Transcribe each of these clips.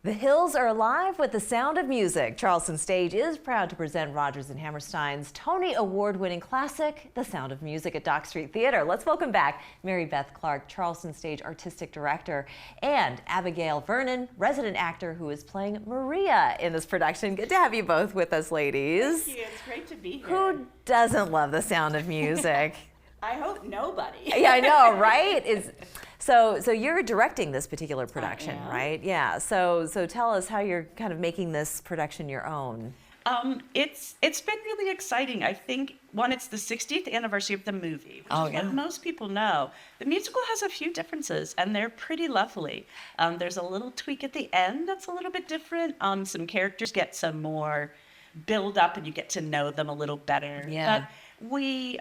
The Hills are alive with the sound of music. Charleston Stage is proud to present Rodgers and Hammerstein's Tony Award-winning classic, The Sound of Music at Dock Street Theater. Let's welcome back Mary Beth Clark, Charleston Stage Artistic Director, and Abigail Vernon, resident actor who is playing Maria in this production. Good to have you both with us, ladies. Thank you. It's great to be here. Who doesn't love the sound of music? I hope nobody. Yeah, I know, right? So you're directing this particular production, right? Yeah. So tell us how you're kind of making this production your own. It's been really exciting. I think, one, it's the 60th anniversary of the movie, which is what most people know. The musical has a few differences, and they're pretty lovely. There's a little tweak at the end that's a little bit different. Some characters get some more build up, and you get to know them a little better. Yeah. But we,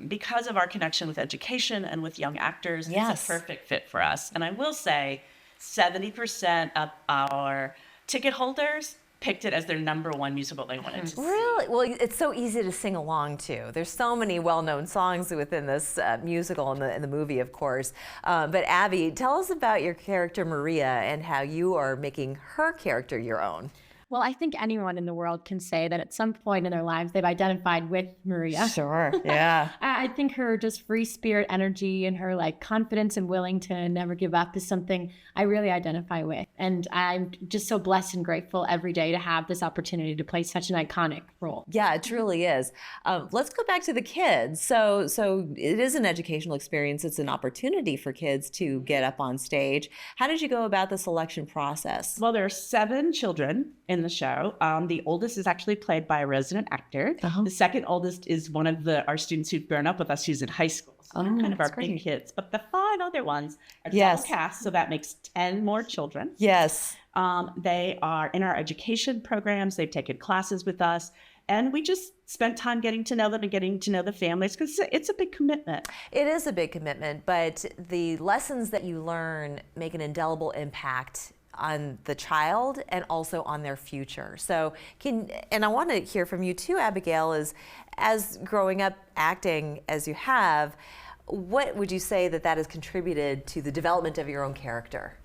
because of our connection with education and with young actors, it's a perfect fit for us. And I will say 70% of our ticket holders picked it as their #1 musical they wanted to see. Really? Well, it's so easy to sing along to. There's so many well-known songs within this musical and the movie, of course. But Abby, tell us about your character Maria and how you are making her character your own. Well, I think anyone in the world can say that at some point in their lives they've identified with Maria. Sure, yeah. I think her just free spirit energy and her confidence and willing to never give up is something I really identify with. And I'm just so blessed and grateful every day to have this opportunity to play such an iconic role. Yeah, it truly is. Let's go back to the kids. So it is an educational experience. It's an opportunity for kids to get up on stage. How did you go about the selection process? Well, there are 7 children in the show. The oldest is actually played by a resident actor. The second oldest is one of our students who've grown up with us who's in high school. So they're kind of our big kids. But the 5 other ones are double cast, so that makes 10 more children. Yes. They are in our education programs. They've taken classes with us. And we just spent time getting to know them and getting to know the families because it's a big commitment. It is a big commitment, but the lessons that you learn make an indelible impact on the child and also on their future. So and I want to hear from you too, Abigail, as growing up acting as you have, what would you say that has contributed to the development of your own character?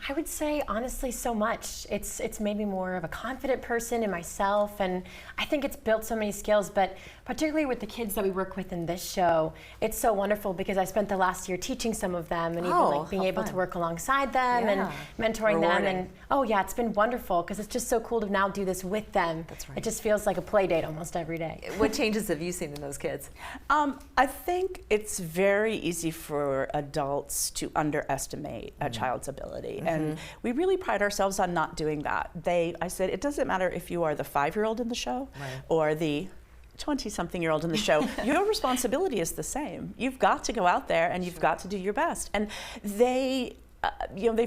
I would say, honestly, so much. It's made me more of a confident person in myself, and I think it's built so many skills, but particularly with the kids that we work with in this show, it's so wonderful because I spent the last year teaching some of them and even being able to work alongside them and mentoring them. And it's been wonderful because it's just so cool to now do this with them. That's right. It just feels like a play date almost every day. What changes have you seen in those kids? I think it's very easy for adults to underestimate a child's ability. And we really pride ourselves on not doing that. I said, it doesn't matter if you are the 5-year-old in the show or the 20-something-year-old in the show. Your responsibility is the same. You've got to go out there and you've got to do your best. And they've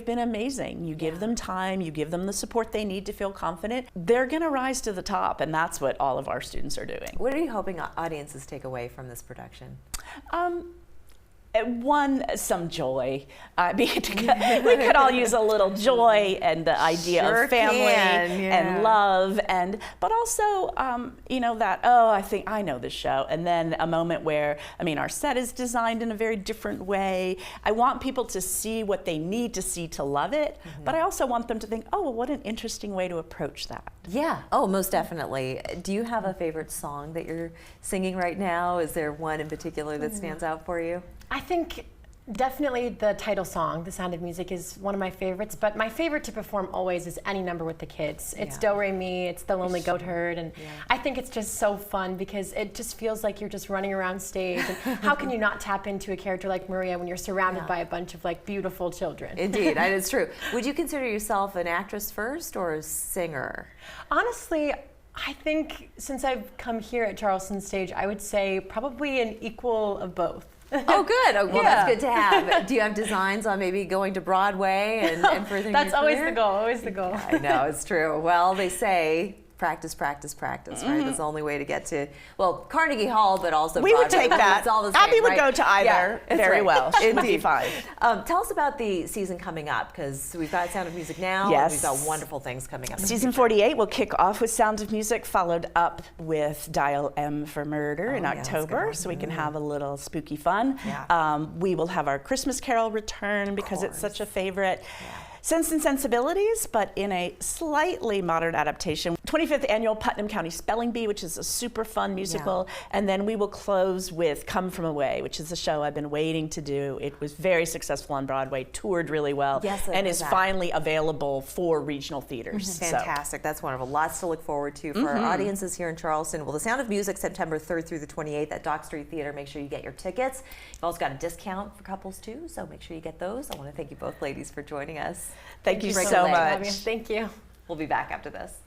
been amazing. You give them time, you give them the support they need to feel confident. They're going to rise to the top, and that's what all of our students are doing. What are you hoping audiences take away from this production? One, some joy. We could all use a little joy and the idea of family and love, but also, I think I know this show. And then a moment where, our set is designed in a very different way. I want people to see what they need to see to love it, but I also want them to think, oh, well, what an interesting way to approach that. Yeah, most definitely. Do you have a favorite song that you're singing right now? Is there one in particular that stands out for you? I think definitely the title song, The Sound of Music, is one of my favorites, but my favorite to perform always is any number with the kids. It's Do Re Mi, it's The Lonely Goat Herd, and I think it's just so fun because it just feels like you're just running around stage, and how can you not tap into a character like Maria when you're surrounded by a bunch of beautiful children? Indeed, that is true. Would you consider yourself an actress first or a singer? Honestly, I think since I've come here at Charleston Stage, I would say probably an equal of both. Oh, good. Oh, well, that's good to have. Do you have designs on maybe going to Broadway and furthering your That's always career? the goal, always the goal. I know, it's true. Well, they say practice, practice, practice, right? That's the only way to get to, Carnegie Hall, but also we Broadway. would take that. It's all the same, Abby would go to either very well. She would be fine. Tell us about the season coming up, because we've got Sound of Music now. Yes. And we've got wonderful things coming up. Season 48 will kick off with Sound of Music, followed up with Dial M for Murder in October, so we can have a little spooky fun. We will have our Christmas Carol return because it's such a favorite. Sense and Sensibilities, but in a slightly modern adaptation. 25th Annual Putnam County Spelling Bee, which is a super fun musical. And then we will close with Come From Away, which is a show I've been waiting to do. It was very successful on Broadway, toured really well, and is finally available for regional theaters. Fantastic. That's wonderful. Lots to look forward to for our audiences here in Charleston. Well, The Sound of Music, September 3rd through the 28th at Dock Street Theater. Make sure you get your tickets. You've also got a discount for couples too, so make sure you get those. I want to thank you both ladies for joining us. Thank you so much. Thank you. We'll be back after this.